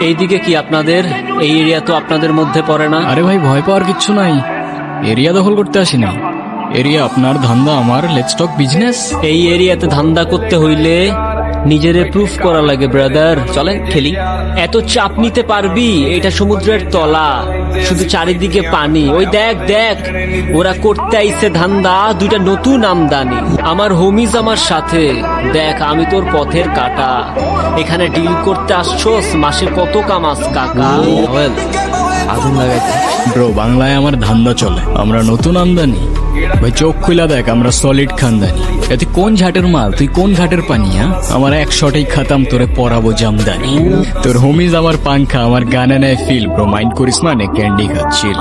এইদিকে কি আপনাদের? এই এরিয়া তো আপনাদের মধ্যে পড়ে না। আরে ভাই, ভয় পাওয়ার কিচ্ছু নাই। এরিয়া দখল করতে আসিনি। এরিয়া আপনার, ধান্দা আমার। Let's talk business. এই এরিয়াতে ধান্দা করতে হইলে নিজেরে প্রুফ করা লাগে ব্রাদার। চলেন খেলি। এত চাপ নিতে পারবি? এটা সমুদ্রের তলা, শুধু চারিদিকে পানি। ওই দেখ দেখ, ওরা করতে আইছে ধান্দা, দুইটা নতুন আমদানি। আমার হোমিজ আমার সাথে। দেখ, আমি তোর পথের কাটা। এখানে ডিল করতে আসছোস, মাসে কত কামাস কাকা? আগুন লাগাইতে ব্রো, বাংলায় আমার ধান্দা চলে। আমরা নতুন আমদানি। ভাই চোখ খুলা দেখ, আমরা সলিড খানদানি। এতে কোন ঝাটের মাল, তুই কোন ঘাটের পানি? আমার এক শটেই খাতাম, তোরে পরাবো জামদানি। তোর হোমিজ আমার পাংখা, আমার গানে নেয় ফিল। ব্রো মাইন্ড করিস না, নে ক্যান্ডি খাচ্ছিল।